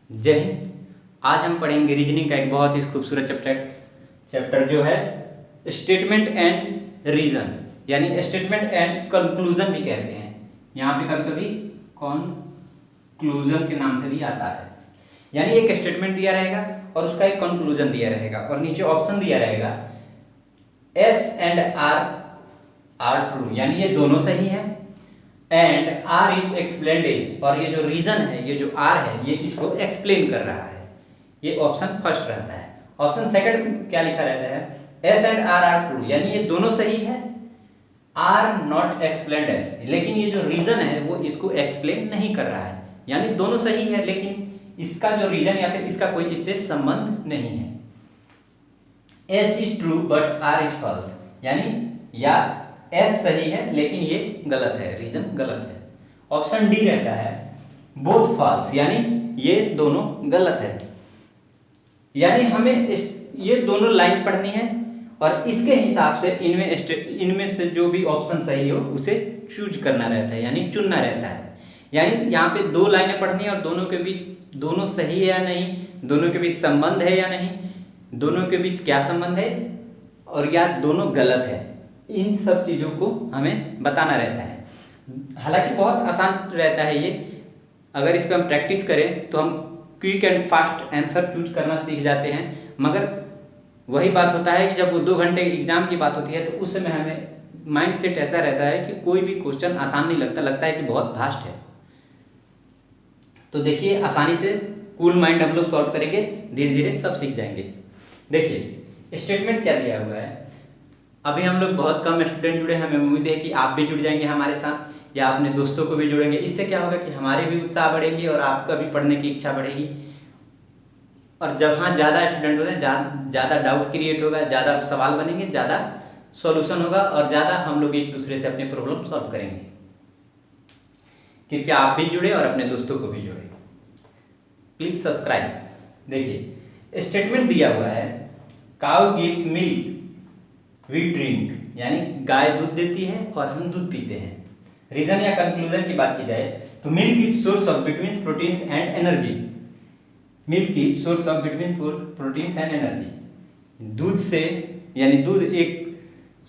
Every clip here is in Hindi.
जय हिंद। आज हम पढ़ेंगे रीजनिंग का एक बहुत ही खूबसूरत चैप्टर जो है स्टेटमेंट एंड रीजन, यानी स्टेटमेंट एंड कंक्लूजन भी कहते हैं। यहाँ पे कभी कभी कंक्लूजन के नाम से भी आता है। यानी एक स्टेटमेंट दिया रहेगा और उसका एक कंक्लूजन दिया रहेगा और नीचे ऑप्शन दिया रहेगा एस एंड आर ट्रू, यानी ये दोनों सही है, एंड आर इट एक्सप्लेन्ड ए, और ये जो रीजन है, ये जो आर है, ये इसको एक्सप्लेन कर रहा है। ये ऑप्शन फर्स्ट रहता है। ऑप्शन सेकंड क्या लिखा रहता है? एस एंड आर ट्रू, यानी ये दोनों सही है, आर नॉट एक्सप्लेन्ड एस, लेकिन ये जो रीजन है वो इसको एक्सप्लेन नहीं कर रहा है। यानी दोनों सही है लेकिन इसका जो रीजन या फिर इसका कोई इससे संबंध नहीं है। S is true but R is false, यानी या एस सही है लेकिन ये गलत है, रीजन गलत है। ऑप्शन डी रहता है बोथ फॉल्स, यानी ये दोनों गलत है। यानी हमें ये दोनों लाइन पढ़नी है और इसके हिसाब से इनमें से जो भी ऑप्शन सही हो उसे चूज करना रहता है, यानी चुनना रहता है। यानी यहाँ पे दो लाइनें पढ़नी है और दोनों के बीच दोनों सही है या नहीं, दोनों के बीच संबंध है या नहीं, दोनों के बीच क्या संबंध है और या दोनों गलत है, इन सब चीज़ों को हमें बताना रहता है। हालांकि बहुत आसान रहता है ये, अगर इस पर हम प्रैक्टिस करें तो हम quick and fast answer choose करना सीख जाते हैं। मगर वही बात होता है कि जब वो 2 घंटे एग्जाम की बात होती है तो उस समय हमें माइंड सेट ऐसा रहता है कि कोई भी क्वेश्चन आसान नहीं लगता है कि बहुत फास्ट है। तो देखिए, आसानी से कूल माइंड हम लोग सॉल्व करेंगे, धीरे धीरे सब सीख जाएंगे। देखिए स्टेटमेंट क्या दिया हुआ है। अभी हम लोग बहुत कम स्टूडेंट जुड़े हैं, हमें उम्मीद है कि आप भी जुड़ जाएंगे हमारे साथ या अपने दोस्तों को भी जोड़ेंगे। इससे क्या होगा कि हमारे भी उत्साह बढ़ेंगे और आपका भी पढ़ने की इच्छा बढ़ेगी। और जहाँ ज़्यादा स्टूडेंट होते हैं ज़्यादा डाउट क्रिएट होगा, ज़्यादा सवाल बनेंगे, ज़्यादा सॉल्यूशन होगा और ज़्यादा हम लोग एक दूसरे से अपने प्रॉब्लम सॉल्व करेंगे। कृपया आप भी जुड़े और अपने दोस्तों को भी जोड़ें। Please subscribe. देखिए स्टेटमेंट दिया हुआ है cow gives milk we drink, यानी गाय दूध देती है और हम दूध पीते हैं। रीजन या कंक्लूजन की बात की जाए तो milk is source of vitamins, proteins and energy. Milk is source of vitamin, proteins and energy. दूध से, यानी दूध एक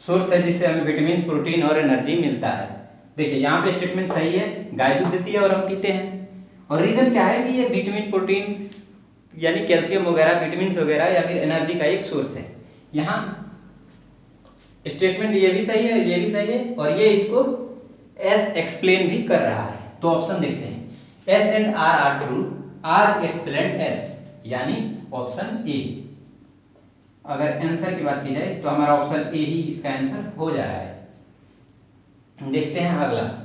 सोर्स है जिससे हमें विटामिन, प्रोटीन और एनर्जी मिलता है। देखिए यहाँ पे स्टेटमेंट सही है, गाय दूध देती है और हम पीते हैं। और रीजन क्या है कि ये विटामिन, प्रोटीन यानी कैल्शियम वगैरह, विटामिन वगैरह या फिर एनर्जी का एक सोर्स है। यहाँ स्टेटमेंट ये भी सही है, ये भी सही है और ये इसको एस एक्सप्लेन भी कर रहा है। तो ऑप्शन देखते हैं, S and R are true, R explain S, यानी ऑप्शन ए। अगर आंसर की बात की जाए तो हमारा ऑप्शन ए ही इसका आंसर हो जा रहा है। देखते हैं अगला।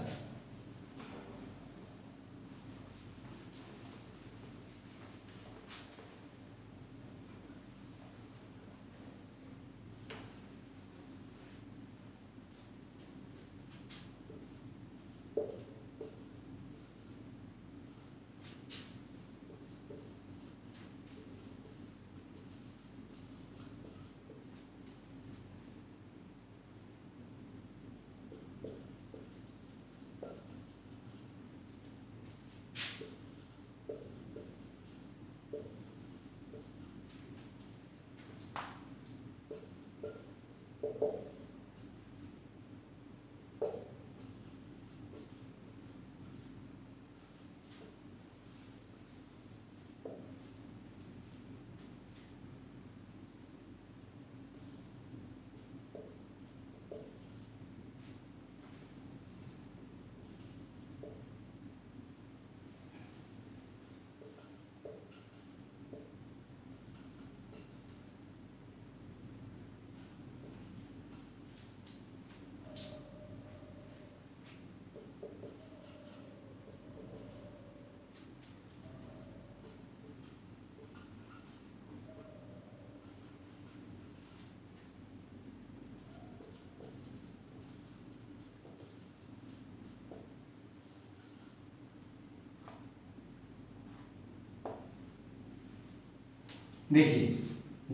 देखिए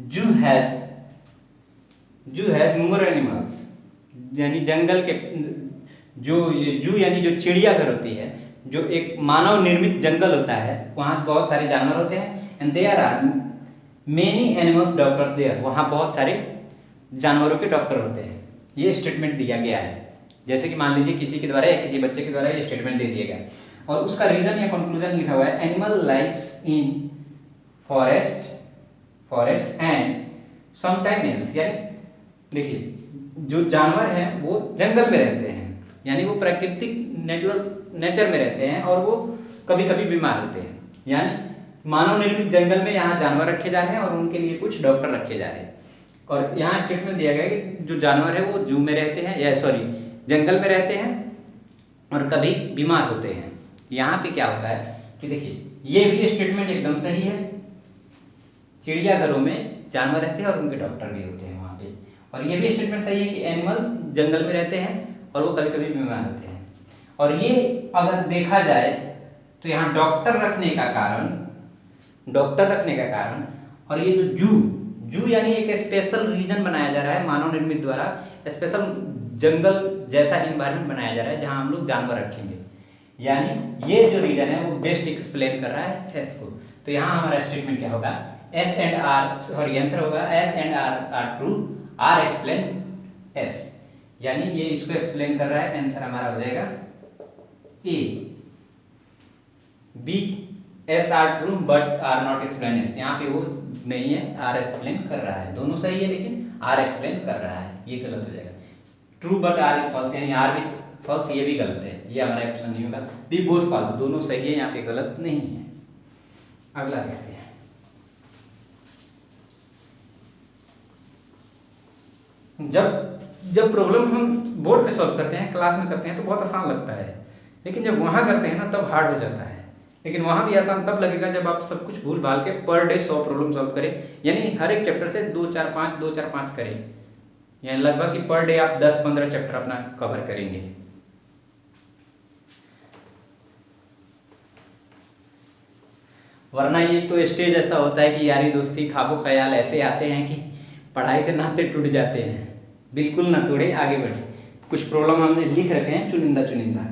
जू हैज मोर एनिमल्स, यानी जंगल के जो ये जू यानी जो चिड़ियाघर होती है, जो एक मानव निर्मित जंगल होता है, वहाँ बहुत सारे जानवर होते हैं, and there are many animals doctor there, वहाँ बहुत सारे जानवरों के डॉक्टर होते हैं। ये स्टेटमेंट दिया गया है, जैसे कि मान लीजिए किसी के द्वारा या किसी बच्चे के द्वारा ये स्टेटमेंट दे दिया गया, और उसका रीजन या कंक्लूजन लिखा हुआ है, animal lives in forest and sometime else, यानी देखिए जो जानवर हैं वो जंगल में रहते हैं, यानी वो प्राकृतिक नेचर में रहते हैं, और वो कभी कभी बीमार होते हैं। यानी मानव निर्मित जंगल में यहाँ जानवर रखे जा रहे हैं और उनके लिए कुछ डॉक्टर रखे जा रहे हैं। और यहाँ स्टेटमेंट दिया गया है कि जो जानवर है वो जू में रहते हैं, या सॉरी जंगल में रहते हैं और कभी बीमार होते हैं। यहाँ पे क्या होता है कि देखिए ये भी स्टेटमेंट एकदम सही है, चिड़ियाघरों में जानवर रहते हैं और उनके डॉक्टर भी होते हैं वहाँ पे। और ये भी स्टेटमेंट सही है कि एनिमल जंगल में रहते हैं और वो कभी कभी बीमार होते हैं। और ये अगर देखा जाए तो यहाँ डॉक्टर रखने का कारण और ये जो जू यानी एक स्पेशल रीजन बनाया जा रहा है मानव निर्मित द्वारा, स्पेशल जंगल जैसा इन्वायरमेंट बनाया जा रहा है जहाँ हम लोग जानवर रखेंगे, यानी ये जो रीजन है वो बेस्ट एक्सप्लेन कर रहा है एस को। तो यहाँ हमारा स्टेटमेंट क्या होगा, S and R, sorry answer होगा S and R true, R explain S, यानी ये इसको एक्सप्लेन कर रहा है। आंसर हमारा हो जाएगा A. B, S R true but R not explain S, यहाँ पे वो नहीं है, आर एक्सप्लेन कर रहा है। दोनों सही है लेकिन आर एक्सप्लेन कर रहा है, ये गलत हो जाएगा। True but R is false, यानी आर भी फॉल्स, ये भी गलत है, ये हमारा ऑप्शन नहीं होगा। बी बोथ फॉल्स, दोनों सही है, यहाँ पे गलत नहीं है। अगला देखते हैं। जब प्रॉब्लम हम बोर्ड पे सॉल्व करते हैं, क्लास में करते हैं तो बहुत आसान लगता है, लेकिन जब वहाँ करते हैं ना तब हार्ड हो जाता है। लेकिन वहाँ भी आसान तब लगेगा जब आप सब कुछ भूल भाल के पर डे 100 प्रॉब्लम सॉल्व करें, यानी हर एक चैप्टर से 2-4-5 करें, यानी लगभग कि पर डे आप 10-15 चैप्टर अपना कवर करेंगे। वरना ये तो स्टेज ऐसा होता है कि यारी दोस्ती ख्वाबो ख्याल ऐसे आते हैं कि पढ़ाई से नाते टूट जाते हैं। बिल्कुल ना तोड़े, आगे बढ़े। कुछ प्रॉब्लम हमने लिख रखे हैं चुनिंदा,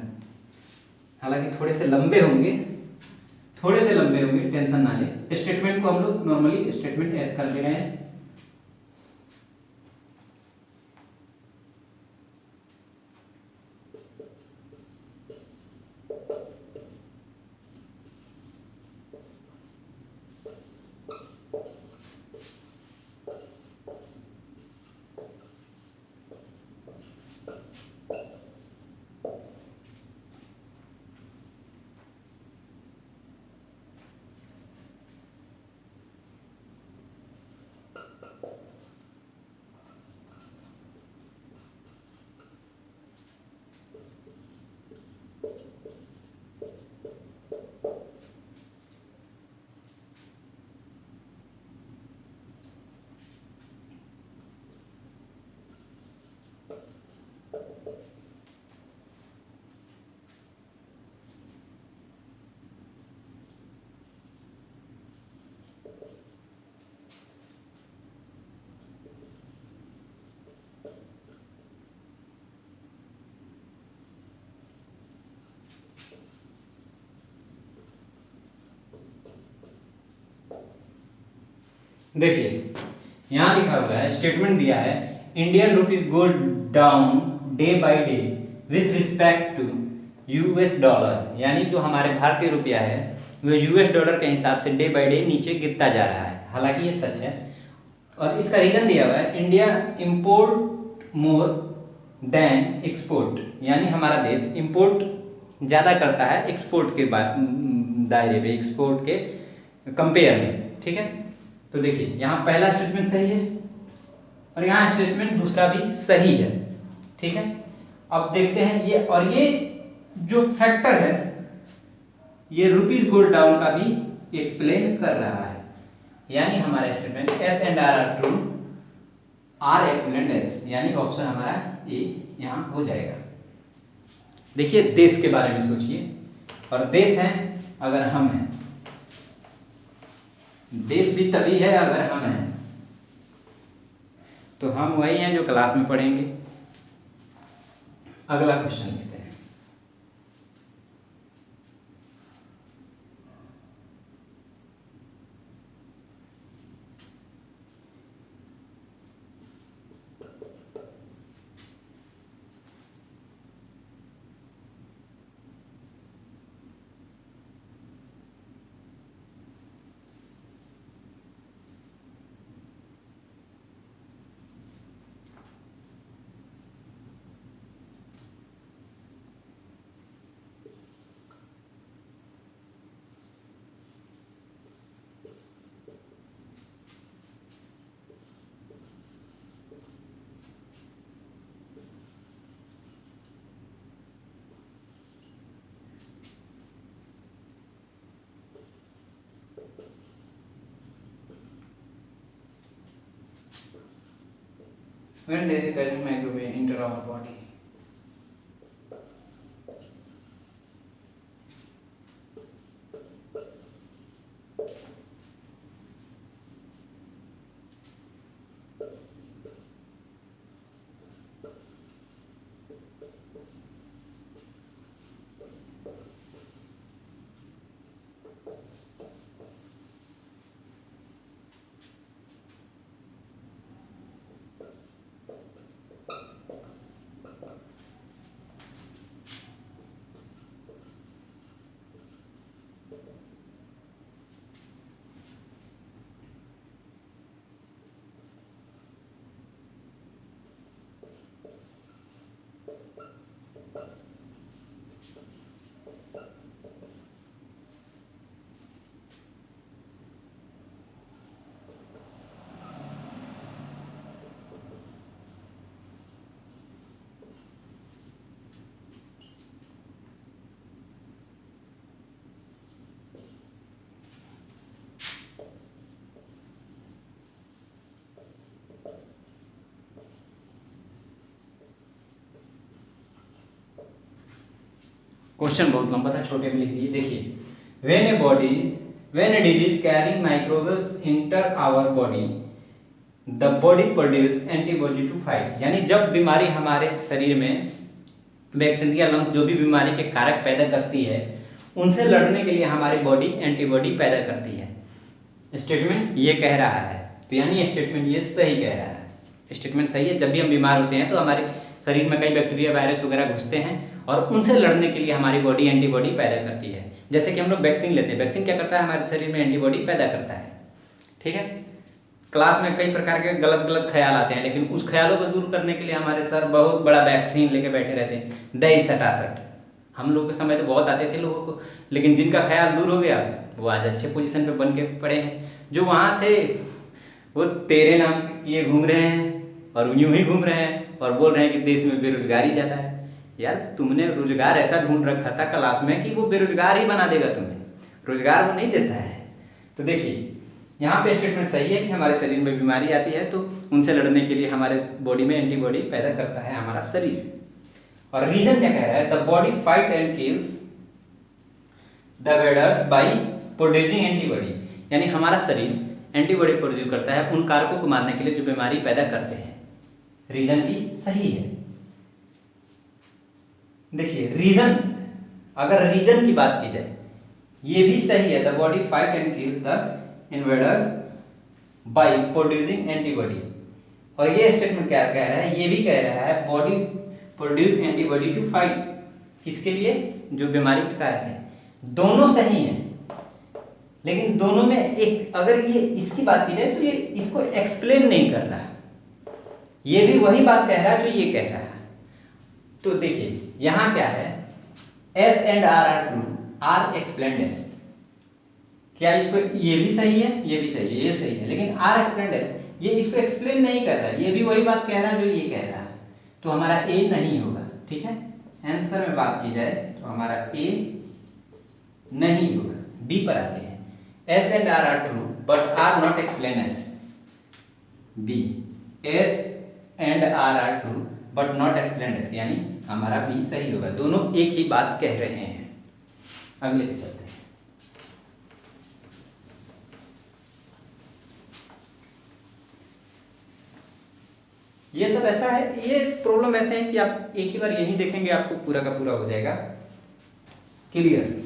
हालांकि थोड़े से लंबे होंगे, टेंशन ना ले। स्टेटमेंट को हम लोग नॉर्मली स्टेटमेंट एस कर दे रहे हैं। देखिए यहाँ लिखा हुआ है, स्टेटमेंट दिया है, Indian rupees goes down day by day with respect to US dollar, यानी जो हमारे भारतीय रुपया है वो यूएस डॉलर के हिसाब से डे बाय डे नीचे गिरता जा रहा है। हालांकि ये सच है, और इसका रीजन दिया हुआ है, India import more than export, यानी हमारा देश इंपोर्ट ज़्यादा करता है एक्सपोर्ट के दायरे पे, एक्सपोर्ट के कंपेयर में। ठीक है, तो देखिए यहाँ पहला स्टेटमेंट सही है और यहाँ स्टेटमेंट दूसरा भी सही है। ठीक है, अब देखते हैं ये, और ये जो फैक्टर है ये रुपीज गोल्ड डाउन का भी एक्सप्लेन कर रहा है, यानी हमारा statement S and R are true, R explain S, यानी ऑप्शन हमारा ए यहाँ हो जाएगा। देखिए देश के बारे में सोचिए, और देश है अगर हम हैं, देश भी तभी है अगर हम हैं, तो हम वही हैं जो क्लास में पढ़ेंगे। अगला क्वेश्चन लिखते हैं। When does the calcium microbe enter our body? Question बहुत लंबा था, छोटे में लिख दिए। देखिए, when a disease carrying microbes enter our body the body produce antibody to fight, यानी जब बीमारी हमारे शरीर में बैक्टीरिया लंग जो भी बीमारी के कारक पैदा करती है उनसे लड़ने के लिए हमारी बॉडी एंटीबॉडी पैदा करती है। स्टेटमेंट ये कह रहा है, तो यानी स्टेटमेंट ये सही कह रहा है। स्टेटमेंट सही है। जब भी हम बीमार होते हैं तो हमारे शरीर में कई बैक्टीरिया वायरस वगैरह घुसते हैं और उनसे लड़ने के लिए हमारी बॉडी एंटीबॉडी पैदा करती है। जैसे कि हम लोग वैक्सीन लेते हैं, वैक्सीन क्या करता है, हमारे शरीर में एंटीबॉडी पैदा करता है। ठीक है। क्लास में कई प्रकार के गलत गलत ख्याल आते हैं, लेकिन उस ख्यालों को दूर करने के लिए हमारे सर बहुत बड़ा वैक्सीन लेके बैठे रहते हैं, दही सटासट। हम लोग के समय तो बहुत आते थे लोगों को, लेकिन जिनका ख्याल दूर हो गया वो आज अच्छे पोजीशन पे बन के पड़े हैं। जो वहाँ थे वो तेरे नाम किए घूम रहे हैं और यूं ही घूम रहे हैं और बोल रहे हैं कि देश में बेरोजगारी ज़्यादा है। यार तुमने रोजगार ऐसा ढूंढ रखा था क्लास में कि वो बेरोजगार ही बना देगा तुम्हें, रोजगार वो नहीं देता है। तो देखिए यहाँ पे स्टेटमेंट सही है कि हमारे शरीर में बीमारी आती है तो उनसे लड़ने के लिए हमारे बॉडी में एंटीबॉडी पैदा करता है हमारा शरीर। और रीजन क्या कह रहा है, the body fight and kills the invaders by producing antibody, यानी हमारा शरीर एंटीबॉडी प्रोड्यूस करता है उन कारकों को मारने के लिए जो बीमारी पैदा करते हैं। रीजन भी सही है। देखिए रीजन, अगर रीजन की बात की जाए ये भी सही है, the body fight and kills the invader by producing antibody. और ये स्टेटमेंट क्या कह रहा है, ये भी कह रहा है body produce antibody to fight, किसके लिए, जो बीमारी के कारक है। दोनों सही हैं, लेकिन दोनों में एक, अगर ये इसकी बात की जाए तो ये इसको एक्सप्लेन नहीं कर रहा, ये भी वही बात कह रहा है जो ये कह रहा है। तो देखिए यहां क्या है, S and R are true, R explained S, क्या इसको, ये भी सही है, ये भी सही है, ये सही है, लेकिन आर एक्सप्लेन्ड एस ये इसको एक्सप्लेन नहीं कर रहा है, ये भी वही बात कह रहा है जो ये कह रहा है। तो हमारा ए नहीं होगा। ठीक है, आंसर में बात की जाए तो हमारा ए नहीं होगा। बी पर आते हैं, S and R are true but R not explain S. B, S and R are true but not explain S, यानी हमारा बी सही होगा। दोनों एक ही बात कह रहे हैं। अगले पे चलते हैं। ये सब ऐसा है, ये प्रॉब्लम ऐसे है कि आप एक ही बार यही देखेंगे आपको पूरा का पूरा हो जाएगा क्लियर।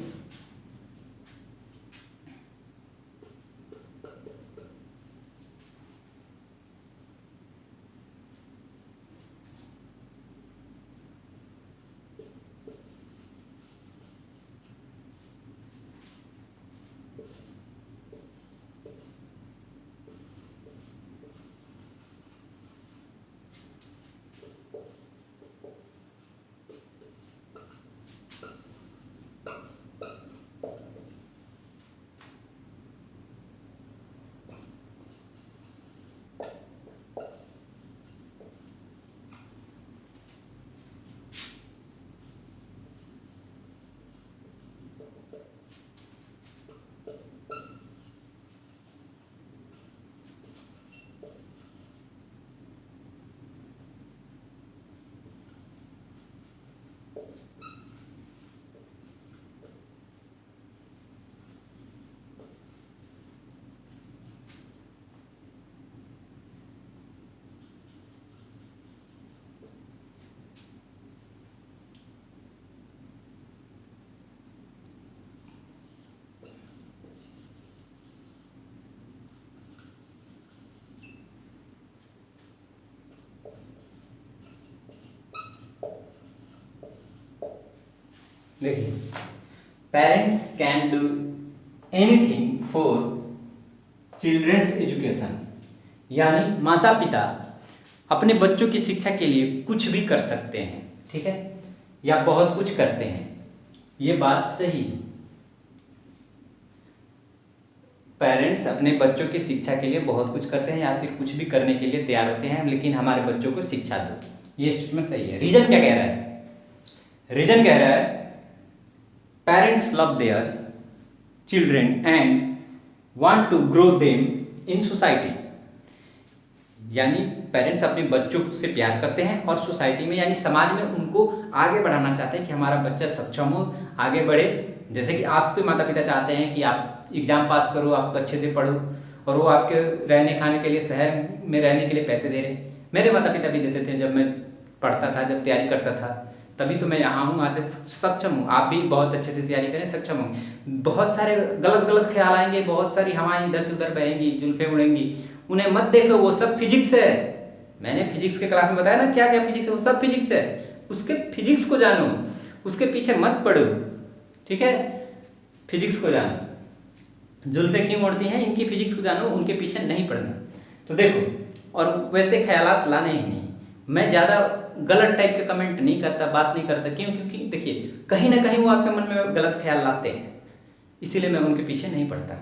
देखिए, parents can do anything for children's education, यानी माता पिता अपने बच्चों की शिक्षा के लिए कुछ भी कर सकते हैं, ठीक है, या बहुत कुछ करते हैं। ये बात सही है। पेरेंट्स अपने बच्चों की शिक्षा के लिए बहुत कुछ करते हैं या फिर कुछ भी करने के लिए तैयार होते हैं, लेकिन हमारे बच्चों को शिक्षा दो, ये स्टेटमेंट सही है। रीजन क्या कह रहा है? रीजन कह रहा है parents love their children and want to grow them in society, यानी पेरेंट्स अपने बच्चों से प्यार करते हैं और सोसाइटी में यानी समाज में उनको आगे बढ़ाना चाहते हैं कि हमारा बच्चा सक्षम हो, आगे बढ़े। जैसे कि आपके माता पिता चाहते हैं कि आप एग्ज़ाम पास करो, आप अच्छे से पढ़ो, और वो आपके रहने खाने के लिए, शहर में रहने के लिए पैसे दे रहे हैं। मेरे माता पिता भी देते थे जब मैं पढ़ता था, जब तैयारी करता था, तभी तो मैं यहाँ हूँ, आज सक्षम हूँ। आप भी बहुत अच्छे से तैयारी करें, सक्षम होंगे। बहुत सारे गलत गलत ख्याल आएंगे, बहुत सारी हवाएं इधर से उधर बहेंगी, जुल्फें उड़ेंगी, उन्हें मत देखो, वो सब फिजिक्स है। मैंने फिजिक्स के क्लास में बताया ना क्या क्या फिजिक्स है, वो सब फिजिक्स है। उसके फिजिक्स को जानो, उसके पीछे मत पढ़ो, ठीक है, फिजिक्स को जानो। जुल्फें क्यों उड़ती हैं, इनकी फिजिक्स को जानो, उनके पीछे नहीं पढ़ना। तो देखो, और वैसे ख्यालात लाने ही नहीं। मैं ज़्यादा गलत टाइप के कमेंट नहीं करता, बात नहीं करता। क्यों? क्योंकि देखिए, कहीं ना कहीं वो आपके मन में गलत ख्याल लाते हैं, इसीलिए मैं उनके पीछे नहीं पढ़ता।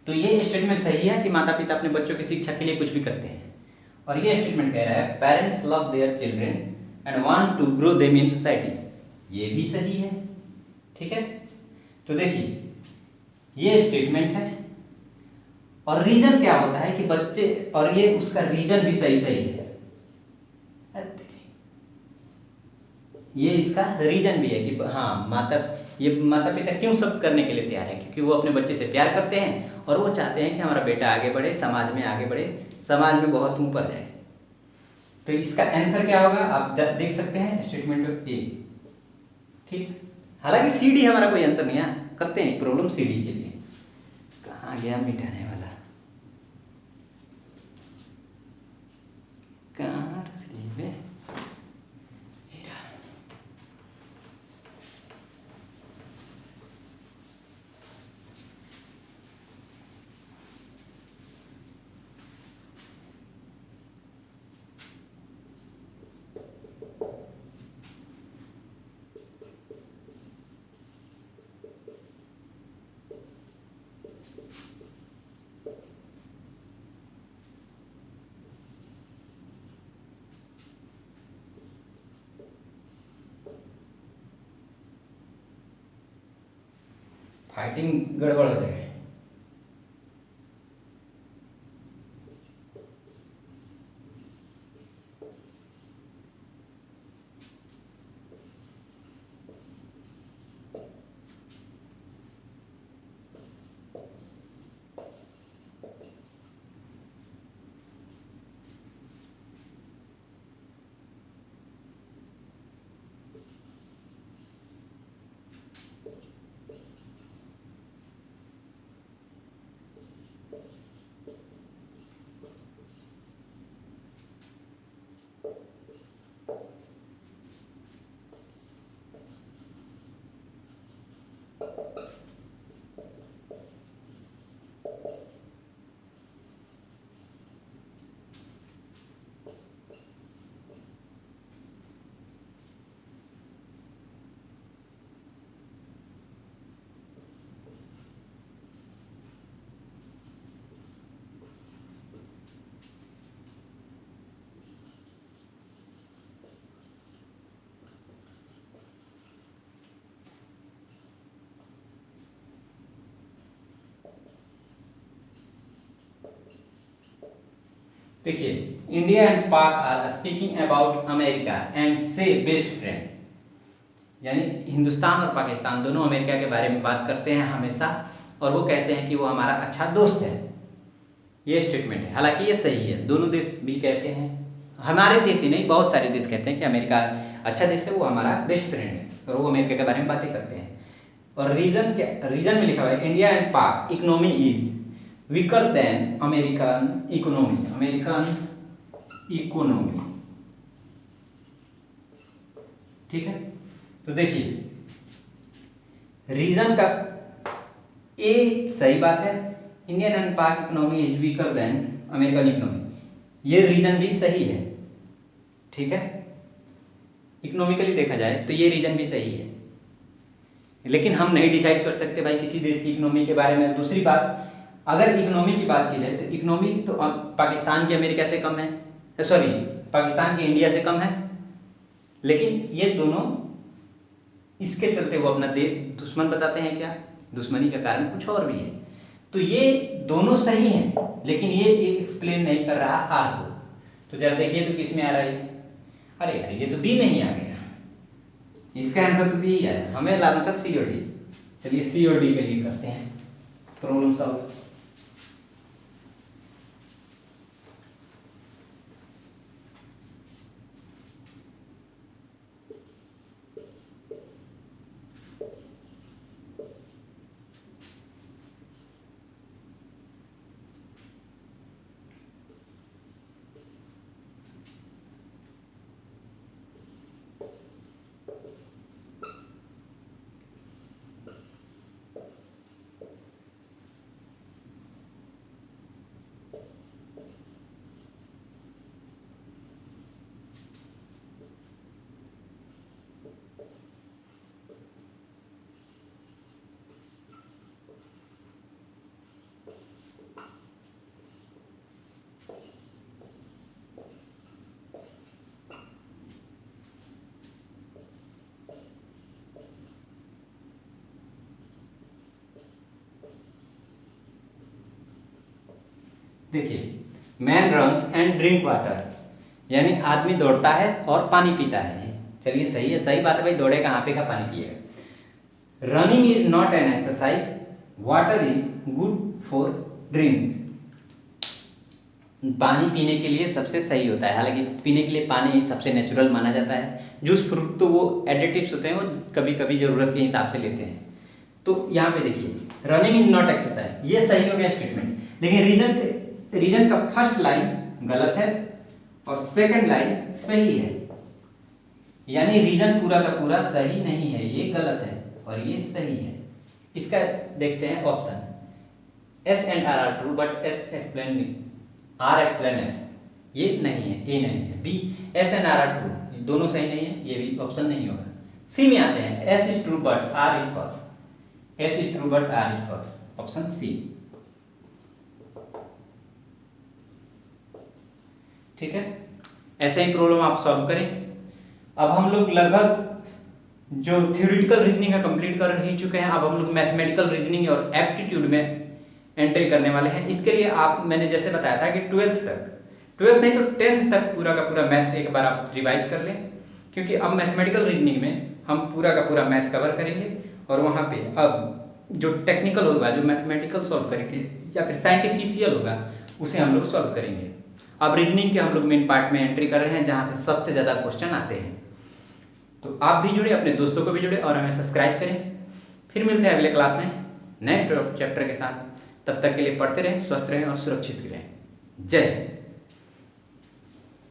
तो ये स्टेटमेंट सही है कि माता पिता अपने बच्चों की शिक्षा के लिए कुछ भी करते हैं। और ये स्टेटमेंट कह रहा है parents love their children and want to grow them in society, ये भी सही है, ठीक है। तो देखिए, ये स्टेटमेंट है और रीजन क्या होता है कि बच्चे, और ये उसका रीजन भी सही सही है, ये इसका रीजन भी है कि हाँ, ये माता पिता क्यों सब करने के लिए तैयार है, क्योंकि वो अपने बच्चे से प्यार करते हैं और वो चाहते हैं कि हमारा बेटा आगे बढ़े, समाज में आगे बढ़े, समाज में बहुत ऊपर जाए। तो इसका आंसर क्या होगा आप देख सकते हैं, स्टेटमेंट ए, ठीक। हालांकि सी डी हमारा कोई आंसर नहीं है, करते हैं प्रॉब्लम सी डी के लिए। कहाँ गया मिटाने वाला, कहाँ रख दी? फाइटिंग गड़बड़ हो जाएगी। देखिए, India and Pak are speaking about America and say best friend, यानी हिंदुस्तान और पाकिस्तान दोनों अमेरिका के बारे में बात करते हैं हमेशा, और वो कहते हैं कि वो हमारा अच्छा दोस्त है। ये स्टेटमेंट है, हालांकि ये सही है, दोनों देश भी कहते हैं, हमारे देश ही नहीं बहुत सारे देश कहते हैं कि अमेरिका अच्छा देश है, वो हमारा बेस्ट फ्रेंड है, और वो अमेरिका के बारे में बातें करते हैं। और रीजन क्या, रीजन में लिखा हुआ है इंडिया एंड पाक economy is weaker than American economy, American economy, ठीक है, तो देखिए रीजन का ए सही बात है, इंडियन एंड पाक economy is weaker then American economy, ये रीजन भी सही है। ठीक है, इकोनॉमिकली देखा जाए तो ये रीजन भी सही है, लेकिन हम नहीं डिसाइड कर सकते भाई किसी देश की इकोनॉमी के बारे में। दूसरी बात, अगर इकोनॉमी की बात की जाए तो इकोनॉमी तो पाकिस्तान की अमेरिका से कम है, सॉरी पाकिस्तान की इंडिया से कम है, लेकिन ये दोनों इसके चलते वो अपना देश दुश्मन बताते हैं। क्या दुश्मनी का कारण कुछ और भी है। तो ये दोनों सही हैं, लेकिन ये एक्सप्लेन नहीं कर रहा आर को। तो जरा देखिए तो किस में आ रहा है, अरे यार ये तो बी में ही आ गया, इसका आंसर तो बी ही आया, हमें लाना था सी और डी। चलिए सी और डी के लिए करते हैं प्रॉब्लम सॉल्व। देखिए man runs and drink water, यानी आदमी दौड़ता है और पानी पीता है। चलिए सही है, सही बात है भाई, दौड़े कहाँ पे का पानी पिएगा। Running is not an exercise, water is good for drink. पानी पीने के लिए सबसे सही होता है, हालांकि पीने के लिए पानी सबसे नेचुरल माना जाता है। जूस फ्रूट तो वो एडिटिव्स होते हैं, वो कभी कभी ज़रूरत के हिसाब से लेते हैं। तो यहाँ पे देखिए रनिंग इज नॉट एक्सरसाइज, ये सही हो गया स्टेटमेंट, लेकिन रीजन का फर्स्ट लाइन गलत है और सेकंड लाइन सही है, यानी रीजन पूरा का पूरा सही नहीं है, ये गलत है और ये सही है। इसका देखते हैं option, S and R true but S explain R explain S, ये नहीं है, ए नहीं है। B S and R true, दोनों सही नहीं है, ये भी ऑप्शन नहीं होगा। सी में आते हैं, S is true but R is false, S is true but R is false, option C. ठीक है, ऐसे ही प्रॉब्लम आप सॉल्व करें। अब हम लोग लगभग जो थ्योरेटिकल रीजनिंग का कंप्लीट कर ही चुके हैं, अब हम लोग मैथमेटिकल रीजनिंग और एप्टीट्यूड में एंट्री करने वाले हैं। इसके लिए आप, मैंने जैसे बताया था कि 12th नहीं तो 10th तक पूरा का पूरा मैथ एक बार आप रिवाइज कर लें, क्योंकि अब मैथमेटिकल रीजनिंग में हम पूरा का पूरा मैथ कवर करेंगे और वहाँ पे अब जो टेक्निकल होगा, जो मैथमेटिकल सॉल्व करेंगे या फिर साइंटिफिशियल होगा, उसे हम लोग सॉल्व करेंगे। अब रीजनिंग के हम लोग मेन पार्ट में एंट्री कर रहे हैं, जहाँ से सबसे ज़्यादा क्वेश्चन आते हैं। तो आप भी जुड़े, अपने दोस्तों को भी जुड़े और हमें सब्सक्राइब करें। फिर मिलते हैं अगले क्लास में नए चैप्टर के साथ। तब तक के लिए पढ़ते रहें, स्वस्थ रहें और सुरक्षित रहें। जय हिंद।